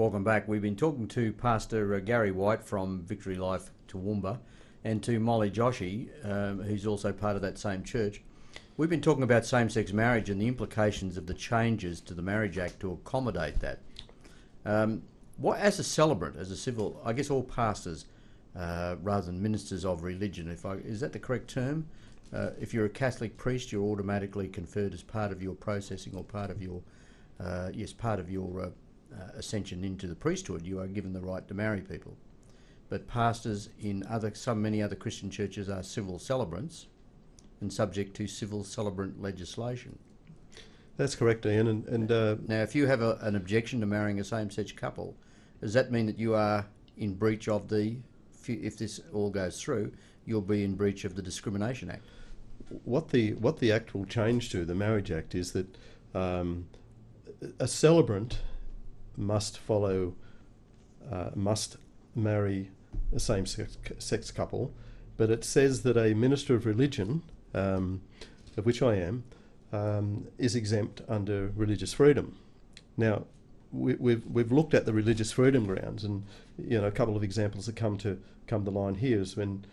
Welcome back. We've been talking to Pastor Gary White from Victory Life Toowoomba and to Molly Joshi, who's also part of that same church. We've been talking about same-sex marriage and the implications of the changes to the Marriage Act to accommodate that. What, as a celebrant, as a civil, I guess all pastors, rather than ministers of religion, is that the correct term? If you're a Catholic priest, you're automatically conferred as part of your processing or part of your, ascension into the priesthood. You are given the right to marry people. But pastors in many other Christian churches are civil celebrants and subject to civil celebrant legislation. That's correct, Ian. Now, if you have an objection to marrying a same-sex couple, does that mean that you are in breach of if this all goes through, you'll be in breach of the Discrimination Act? What the Act will change to, the Marriage Act, is that a celebrant must marry a same-sex couple, but it says that a minister of religion, of which I am, is exempt under religious freedom. Now, we've looked at the religious freedom grounds, and a couple of examples that come to line here is when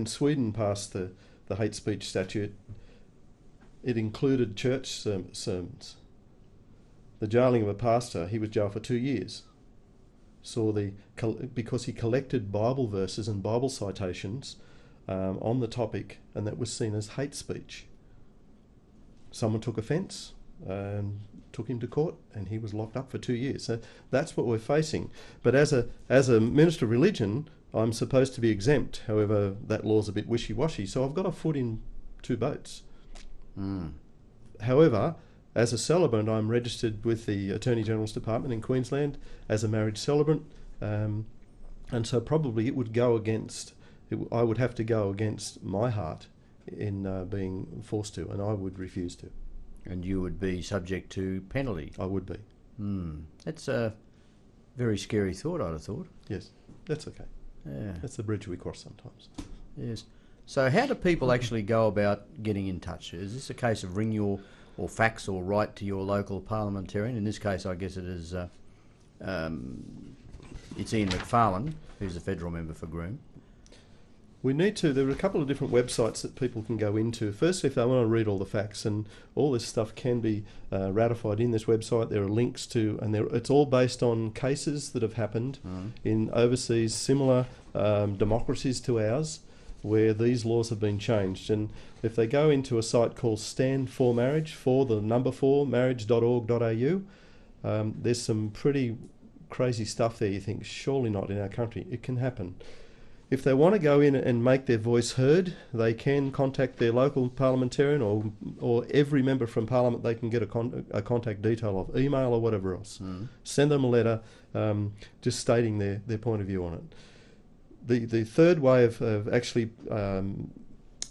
Sweden passed the hate speech statute, it included church sermons. The jailing of a pastor, he was jailed for 2 years. Because he collected Bible verses and Bible citations on the topic, and that was seen as hate speech. Someone took offence and took him to court, and he was locked up for 2 years. So that's what we're facing. But as a minister of religion, I'm supposed to be exempt. However, that law's a bit wishy-washy, so I've got a foot in two boats. However, as a celebrant, I'm registered with the Attorney General's Department in Queensland as a marriage celebrant, and so probably I would have to go against my heart in being forced to, and I would refuse to. And you would be subject to penalty? I would be. That's a very scary thought, I'd have thought. Yes, that's okay. Yeah. That's the bridge we cross sometimes. Yes. So how do people actually go about getting in touch? Is this a case of ring or fax or write to your local parliamentarian? In this case, I guess it is. It's Ian McFarlane, who's a federal member for Groom. There are a couple of different websites that people can go into. Firstly, if they want to read all the facts, and all this stuff can be ratified in this website. There are links to, and it's all based on cases that have happened in overseas similar democracies to ours, where these laws have been changed. And if they go into a site called Stand for Marriage, marriage.org.au, there's some pretty crazy stuff there. You think, surely not in our country. It can happen. If they want to go in and make their voice heard, they can contact their local parliamentarian or every member from Parliament. They can get a contact detail of, email or whatever else. Send them a letter just stating their point of view on it. The third way of actually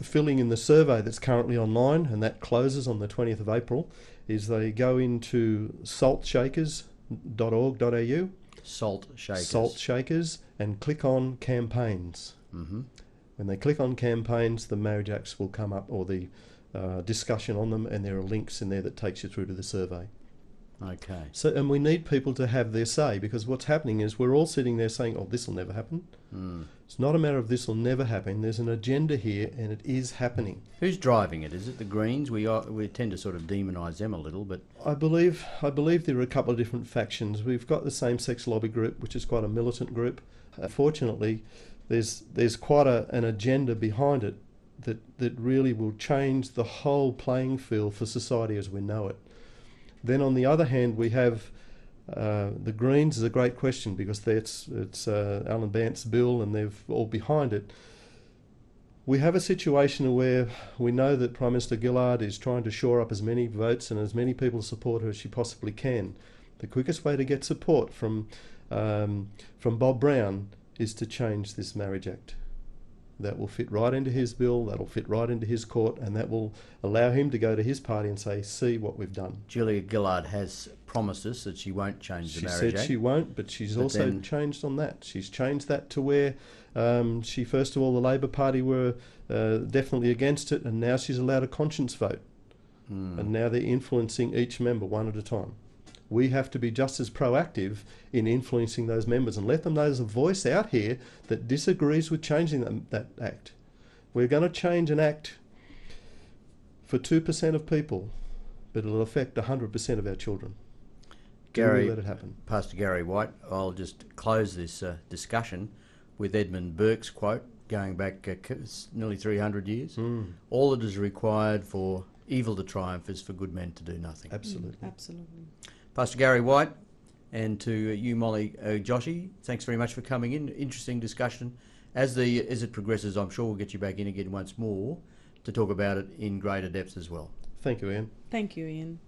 filling in the survey that's currently online, and that closes on the 20th of April, is they go into saltshakers.org.au. Salt Shakers, and click on campaigns. When they click on campaigns, the Marriage Acts will come up, or the discussion on them, and there are links in there that takes you through to the survey. Okay. So, and we need people to have their say, because what's happening is we're all sitting there saying, oh, this will never happen. It's not a matter of this will never happen. There's an agenda here, and it is happening. Who's driving it? Is it the Greens? We tend to sort of demonise them a little, but I believe there are a couple of different factions. We've got the same-sex lobby group, which is quite a militant group. Fortunately, there's quite an agenda behind it that really will change the whole playing field for society as we know it. Then on the other hand, we have the Greens is a great question, because it's Alan Bant's bill and they're all behind it. We have a situation where we know that Prime Minister Gillard is trying to shore up as many votes and as many people to support her as she possibly can. The quickest way to get support from Bob Brown is to change this Marriage Act. That will fit right into his bill, that'll fit right into his court, and that will allow him to go to his party and say, see what we've done. Julia Gillard has promised us that she won't change the Marriage Act. She said she won't, but she's also changed on that. She's changed that to where first of all, the Labor Party were definitely against it, and now she's allowed a conscience vote. And now they're influencing each member one at a time. we have to be just as proactive in influencing those members and let them know there's a voice out here that disagrees with changing that act. We're going to change an act for 2% of people, but it'll affect 100% of our children. Gary, let it happen. Pastor Gary White, I'll just close this discussion with Edmund Burke's quote, going back nearly 300 years. All that is required for evil to triumph is for good men to do nothing. Absolutely. Absolutely. Pastor Gary White, and to you, Molly Joshi, thanks very much for coming in. Interesting discussion. As it progresses, I'm sure we'll get you back in again once more to talk about it in greater depth as well. Thank you, Ian. Thank you, Ian.